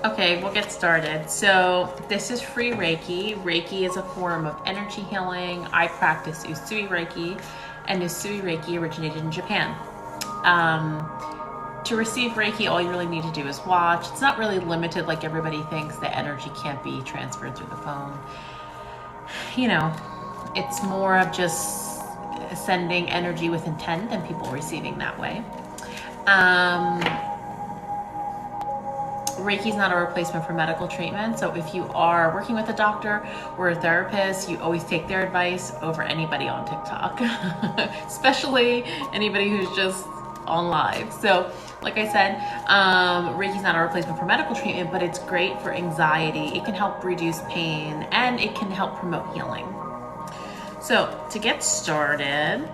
Okay, we'll get started. So this is free Reiki. Reiki is a form of energy healing. I practice Usui Reiki, and Usui Reiki originated in Japan. To receive Reiki, all you really need to do is watch. It's not really limited like everybody thinks, that energy can't be transferred through the phone. You know, it's more of just sending energy with intent and people receiving that way. Reiki is not a replacement for medical treatment. So if you are working with a doctor or a therapist, you always take their advice over anybody on TikTok, especially anybody who's just on live. So like I said, Reiki is not a replacement for medical treatment, but it's great for anxiety. It can help reduce pain and it can help promote healing. So to get started,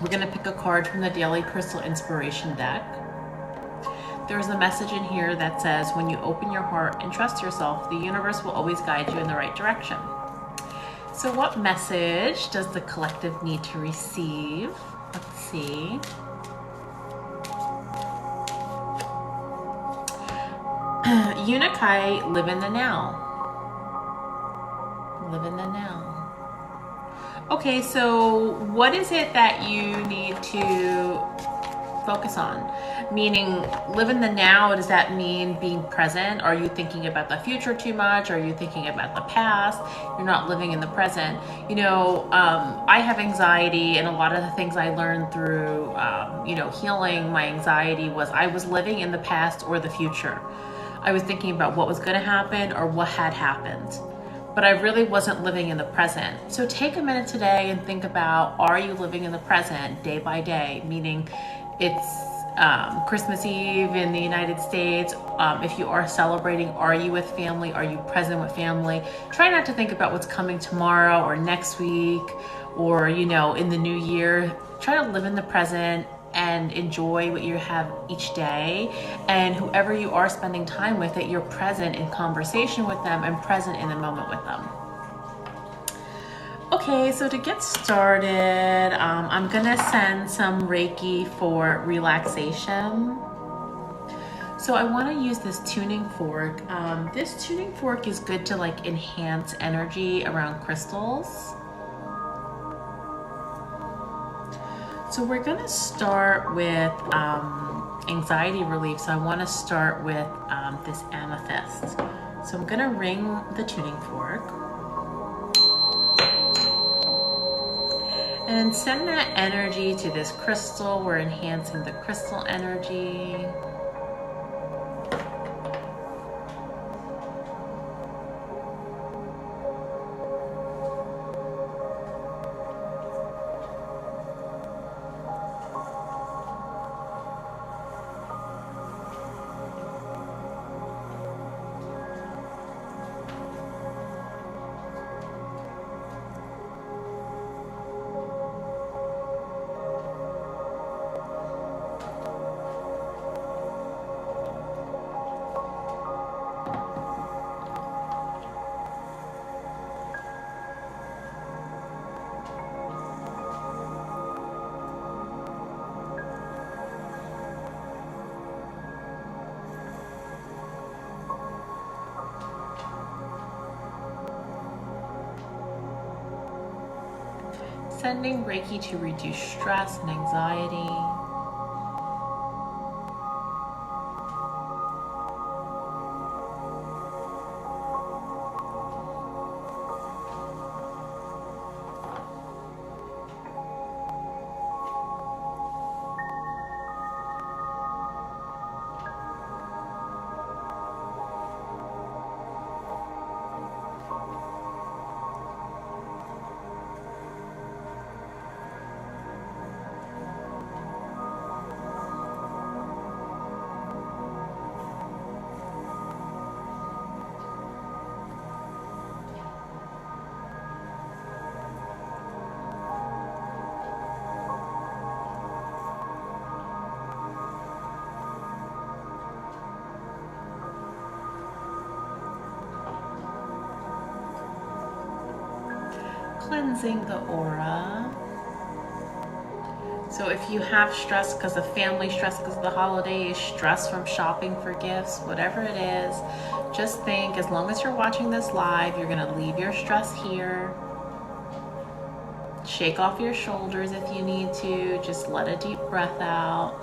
we're going to pick a card from the Daily Crystal Inspiration deck. There's a message in here that says, when you open your heart and trust yourself, the universe will always guide you in the right direction. So what message does the collective need to receive? Let's see. Unikai, live in the now. Live in the now. Okay, so what is it that you need to focus on? Meaning, live in the now, does that mean being present? Are you thinking about the future too much? Are you thinking about the past? You're not living in the present. You know, I have anxiety, and a lot of the things I learned through, healing my anxiety was I was living in the past or the future. I was thinking about what was going to happen or what had happened, but I really wasn't living in the present. So take a minute today and think about, are you living in the present day by day? Meaning it's Christmas Eve in the United States. If you are celebrating, are you with family? Are you present with family? Try not to think about what's coming tomorrow or next week or, in the new year. Try to live in the present and enjoy what you have each day. And whoever you are spending time with, that you're present in conversation with them and present in the moment with them. Okay, so to get started, I'm gonna send some Reiki for relaxation. So I wanna use this tuning fork. This tuning fork is good to enhance energy around crystals. So we're gonna start with anxiety relief. So I wanna start with this amethyst. So I'm gonna ring the tuning fork. And send that energy to this crystal. We're enhancing the crystal energy. Sending Reiki to reduce stress and anxiety. Cleansing the aura. So if you have stress because of family, stress because of the holidays, stress from shopping for gifts, whatever it is, just think, as long as you're watching this live, you're gonna leave your stress here. Shake off your shoulders if you need to. Just let a deep breath out.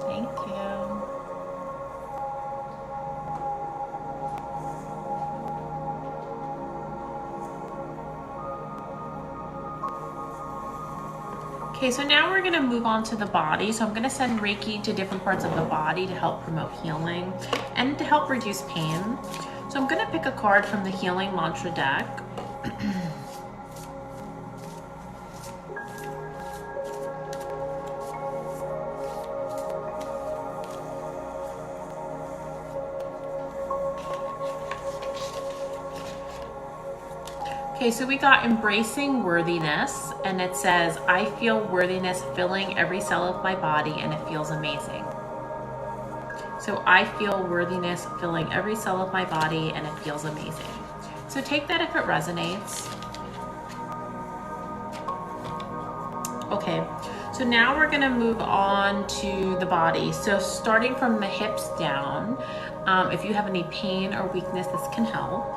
Thank you. Okay, so now we're gonna move on to the body. So I'm gonna send Reiki to different parts of the body to help promote healing and to help reduce pain. So I'm gonna pick a card from the Healing Mantra deck. Okay, so we got embracing worthiness, and it says, I feel worthiness filling every cell of my body, and it feels amazing. So I feel worthiness filling every cell of my body, and it feels amazing. So take that if it resonates. Okay, so now we're gonna move on to the body. So starting from the hips down, if you have any pain or weakness, this can help.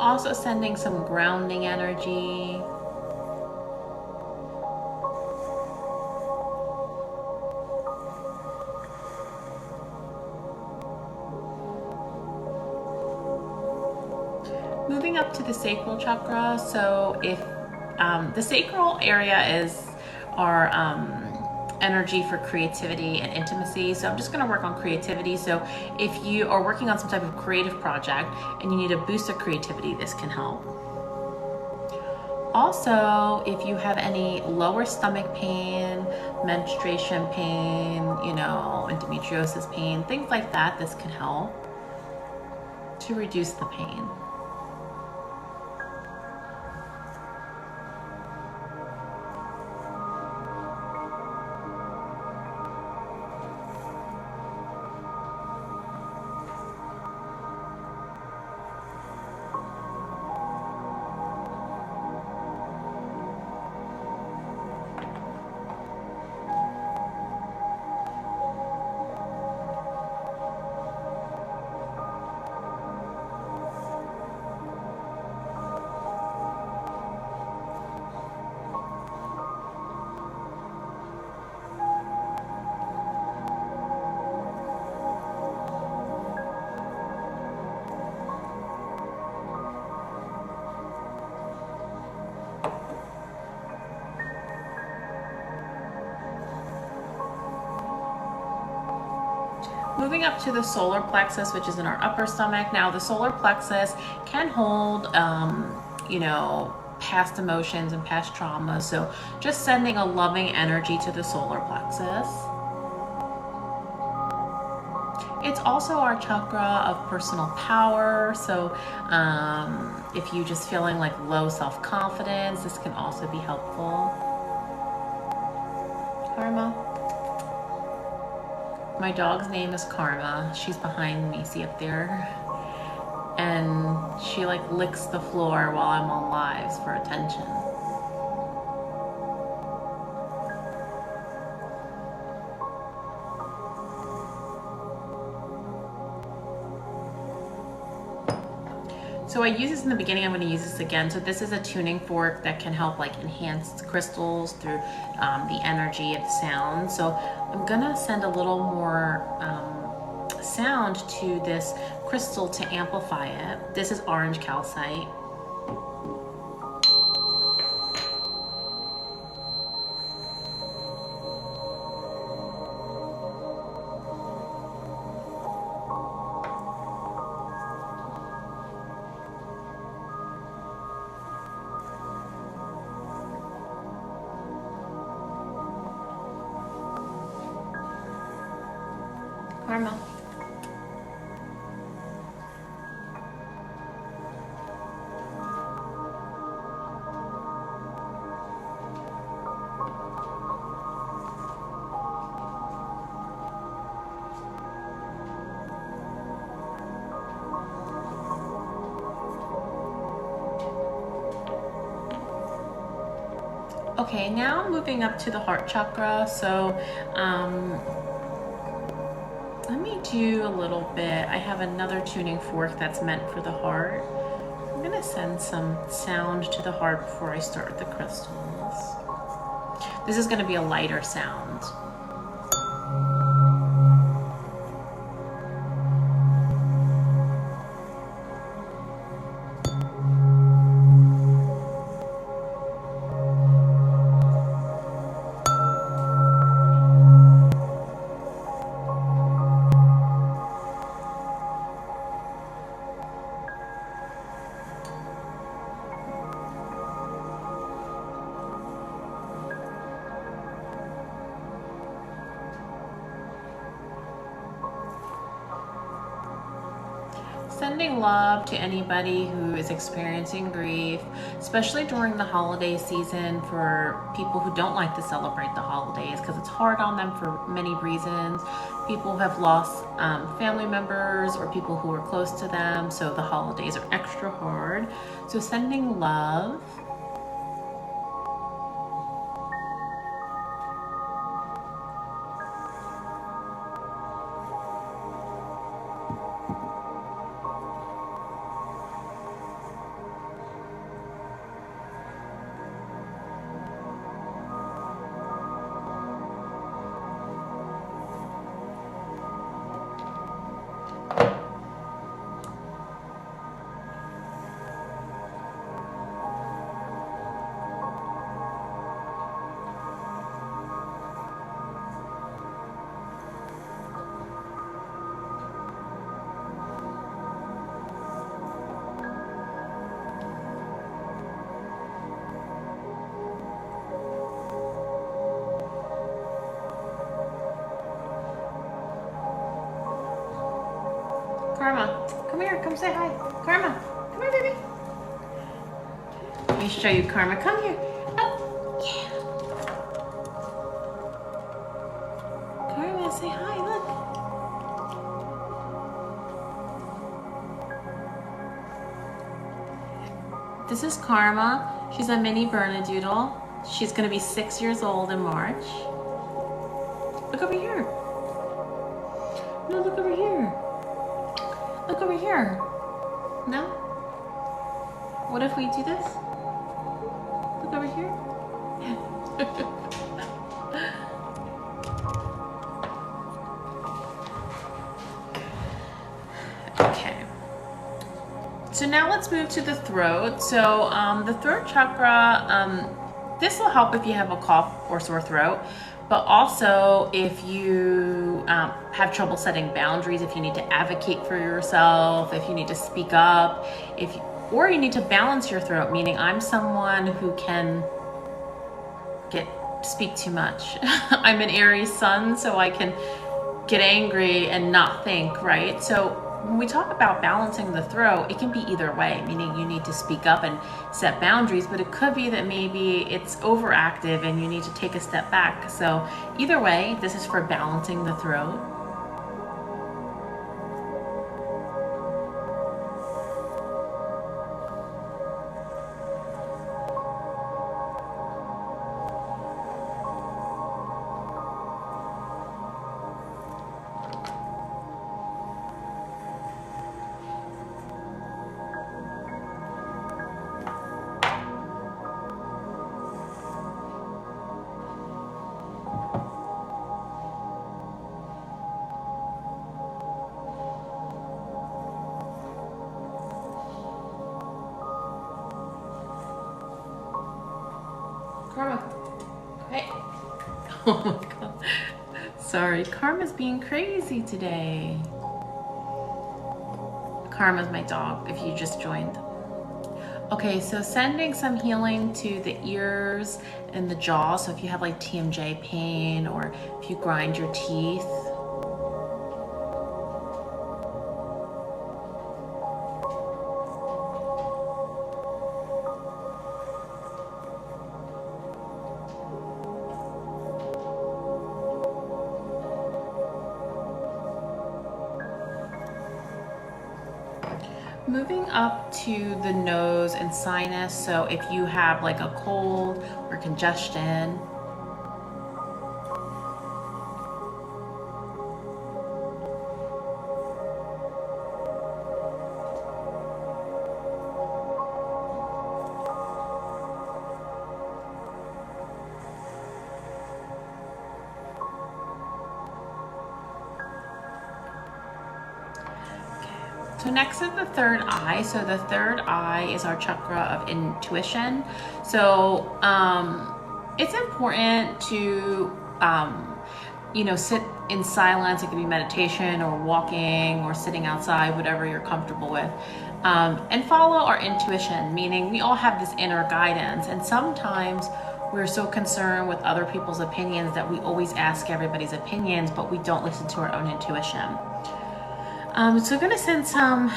Also sending some grounding energy. Moving up to the sacral chakra. So if the sacral area is our energy for creativity and intimacy. So I'm just going to work on creativity. So if you are working on some type of creative project and you need a boost of creativity, this can help. Also, if you have any lower stomach pain, menstruation pain, endometriosis pain, things like that, this can help to reduce the pain. Moving up to the solar plexus, which is in our upper stomach. Now, the solar plexus can hold, past emotions and past traumas. So just sending a loving energy to the solar plexus. It's also our chakra of personal power. So if you're just feeling like low self-confidence, this can also be helpful. Karma. My dog's name is Karma. She's behind me, see up there? And she licks the floor while I'm on lives for attention. So I use this in the beginning, I'm going to use this again. So this is a tuning fork that can help like enhance crystals through the energy of the sound. So I'm going to send a little more sound to this crystal to amplify it. This is orange calcite. Karma. Okay, now I'm moving up to the heart chakra. So let me do a little bit. I have another tuning fork that's meant for the heart. I'm gonna send some sound to the heart before I start with the crystals. This is gonna be a lighter sound. Sending love to anybody who is experiencing grief, especially during the holiday season for people who don't like to celebrate the holidays because it's hard on them for many reasons. People who have lost family members or people who are close to them, so the holidays are extra hard. So sending love. Karma, come here, come say hi. Karma, come here, baby. Let me show you Karma. Come here. Oh, yeah. Karma, say hi, look. This is Karma. She's a mini Bernedoodle. She's gonna be 6 years old in March. Look over here. No, look over here. Look over here. No? What if we do this? Look over here. Okay. So now let's move to the throat. So the throat chakra, this will help if you have a cough or sore throat. But also if you have trouble setting boundaries, if you need to advocate for yourself, if you need to speak up, or you need to balance your throat, meaning I'm someone who can speak too much. I'm an Aries sun, so I can get angry and not think, right? So when we talk about balancing the throat, it can be either way, meaning you need to speak up and set boundaries, but it could be that maybe it's overactive and you need to take a step back. So either way, this is for balancing the throat. Karma. Hey. Oh my God. Sorry, Karma's being crazy today. Karma's my dog, if you just joined. Okay, so sending some healing to the ears and the jaw. So if you have like TMJ pain or if you grind your teeth. Moving up to the nose and sinus, so if you have like a cold or congestion. So next is the third eye. So the third eye is our chakra of intuition. So it's important to, sit in silence. It could be meditation or walking or sitting outside, whatever you're comfortable with. And follow our intuition, meaning we all have this inner guidance. And sometimes we're so concerned with other people's opinions that we always ask everybody's opinions, but we don't listen to our own intuition. So we're going to send some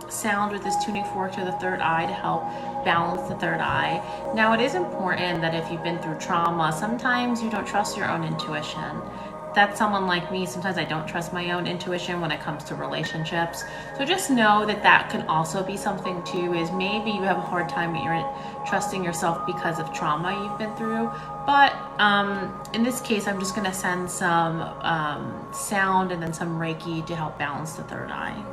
sound with this tuning fork to the third eye to help balance the third eye. Now, it is important that if you've been through trauma, sometimes you don't trust your own intuition. That's someone like me. Sometimes I don't trust my own intuition when it comes to relationships. So just know that that can also be something too, is maybe you have a hard time trusting yourself because of trauma you've been through. But in this case, I'm just going to send some sound and then some Reiki to help balance the third eye.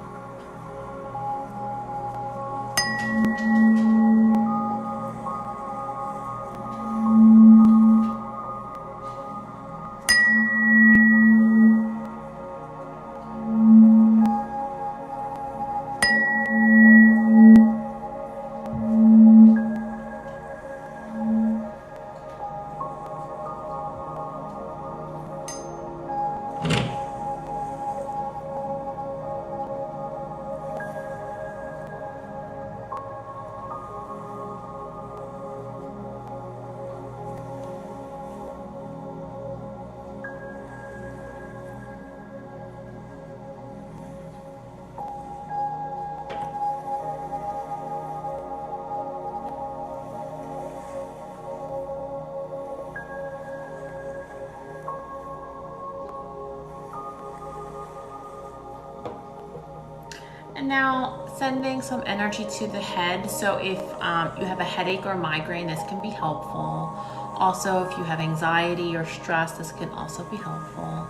And now sending some energy to the head. So if you have a headache or migraine, this can be helpful. Also, if you have anxiety or stress, this can also be helpful.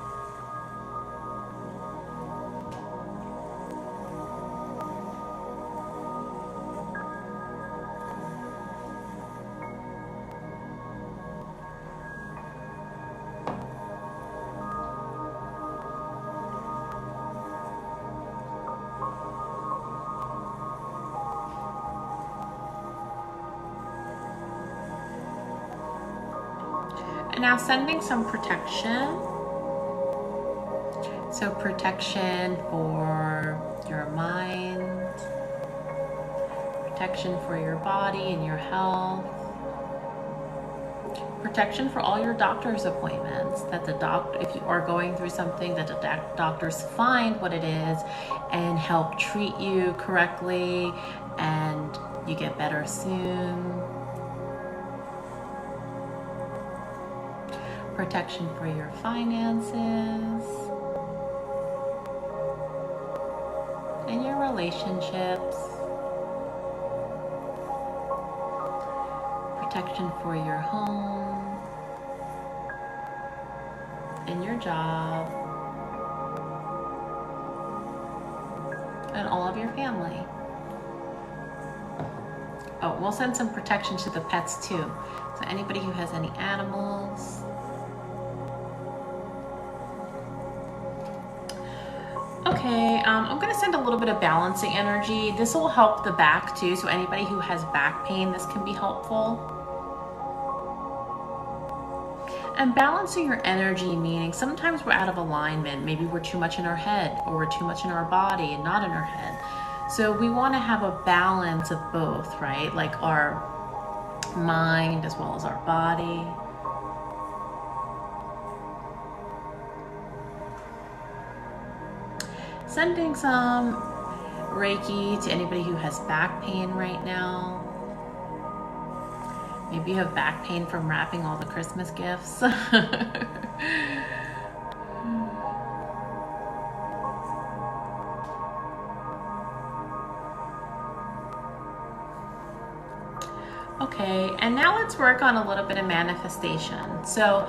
And now sending some protection. So protection for your mind, protection for your body and your health, protection for all your doctor's appointments, that the doctor, if you are going through something, that the doctors find what it is and help treat you correctly and you get better soon. Protection for your finances and your relationships. Protection for your home and your job and all of your family. Oh, we'll send some protection to the pets too. So anybody who has any animals. Okay, I'm going to send a little bit of balancing energy. This will help the back too, so anybody who has back pain, this can be helpful. And balancing your energy, meaning sometimes we're out of alignment. Maybe we're too much in our head, or we're too much in our body and not in our head. So we want to have a balance of both, right? Like our mind as well as our body. Sending some Reiki to anybody who has back pain right now. Maybe you have back pain from wrapping all the Christmas gifts. Okay, and now let's work on a little bit of manifestation. So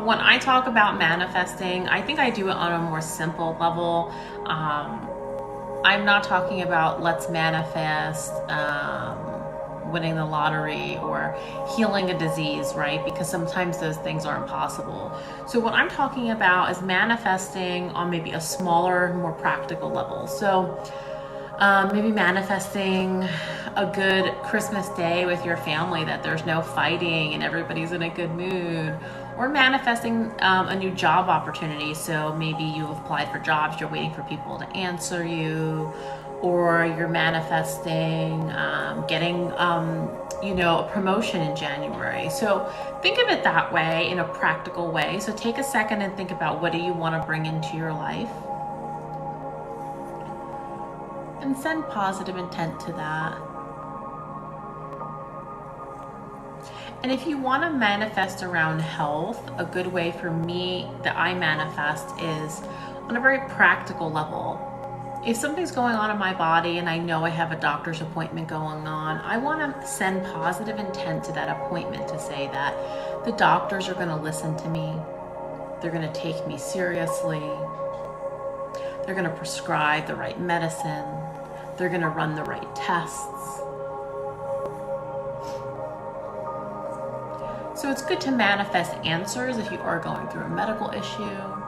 when I talk about manifesting, I think I do it on a more simple level. I'm not talking about let's manifest winning the lottery or healing a disease, right? Because sometimes those things aren't possible. So what I'm talking about is manifesting on maybe a smaller, more practical level. So maybe manifesting a good Christmas day with your family, that there's no fighting and everybody's in a good mood, or manifesting a new job opportunity. So maybe you've applied for jobs, you're waiting for people to answer you, or you're manifesting getting a promotion in January. So think of it that way, in a practical way. So take a second and think about, what do you want to bring into your life? And send positive intent to that. And if you want to manifest around health, a good way for me that I manifest is on a very practical level. If something's going on in my body and I know I have a doctor's appointment going on, I want to send positive intent to that appointment to say that the doctors are going to listen to me. They're going to take me seriously. They're going to prescribe the right medicine. They're going to run the right tests. So it's good to manifest answers if you are going through a medical issue.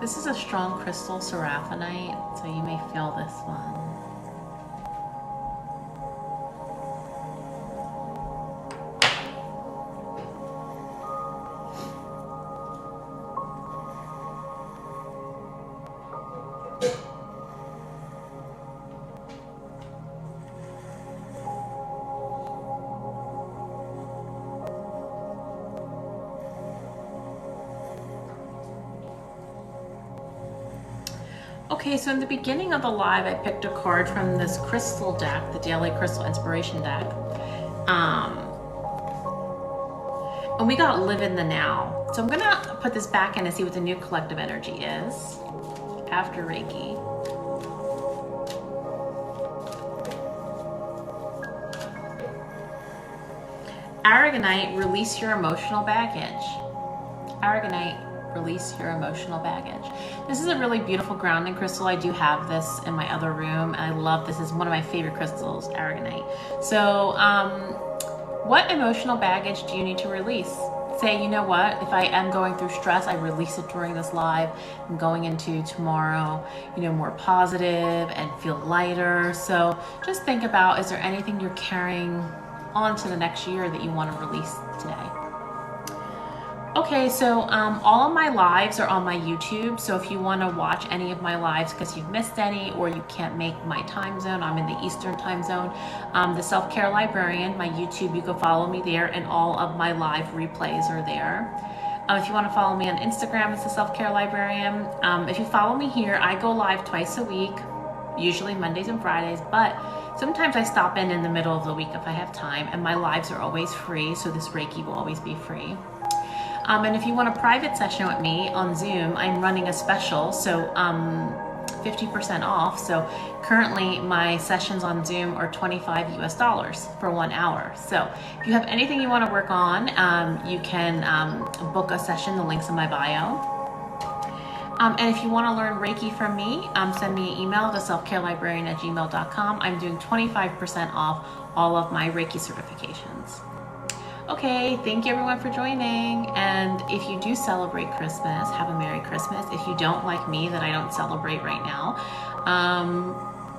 This is a strong crystal, seraphinite, so you may feel this one. Okay, so in the beginning of the live, I picked a card from this crystal deck, the Daily Crystal Inspiration deck. And we got Live in the Now. So I'm gonna put this back in and see what the new collective energy is after Reiki. Aragonite, release your emotional baggage. Aragonite, release your emotional baggage. This is a really beautiful grounding crystal. I do have this in my other room, and I love this. Is one of my favorite crystals, Aragonite. So what emotional baggage do you need to release? Say, you know what, if I am going through stress, I release it during this live. I'm going into tomorrow, more positive and feel lighter. So just think about, is there anything you're carrying on to the next year that you want to release today? Okay, so all of my lives are on my YouTube. So if you want to watch any of my lives because you've missed any, or you can't make my time zone, I'm in the Eastern time zone, the Self-Care Librarian, my YouTube, you can follow me there, and all of my live replays are there. If you want to follow me on Instagram, it's the Self-Care Librarian. If you follow me here, I go live twice a week, usually Mondays and Fridays, but sometimes I stop in the middle of the week if I have time, and my lives are always free, so this Reiki will always be free. And if you want a private session with me on Zoom, I'm running a special. So 50% off. So currently my sessions on Zoom are $25 US for 1 hour. So if you have anything you want to work on, you can book a session. The link's in my bio. And if you want to learn Reiki from me, send me an email to theselfcarelibrarian@gmail.com. I'm doing 25% off all of my Reiki certifications. Okay, thank you everyone for joining. And if you do celebrate Christmas, have a Merry Christmas. If you don't, like me, that I don't celebrate right now,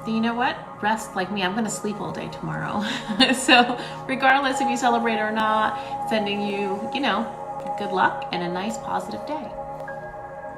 then you know what? Rest like me. I'm going to sleep all day tomorrow. So regardless if you celebrate or not, sending you, good luck and a nice positive day.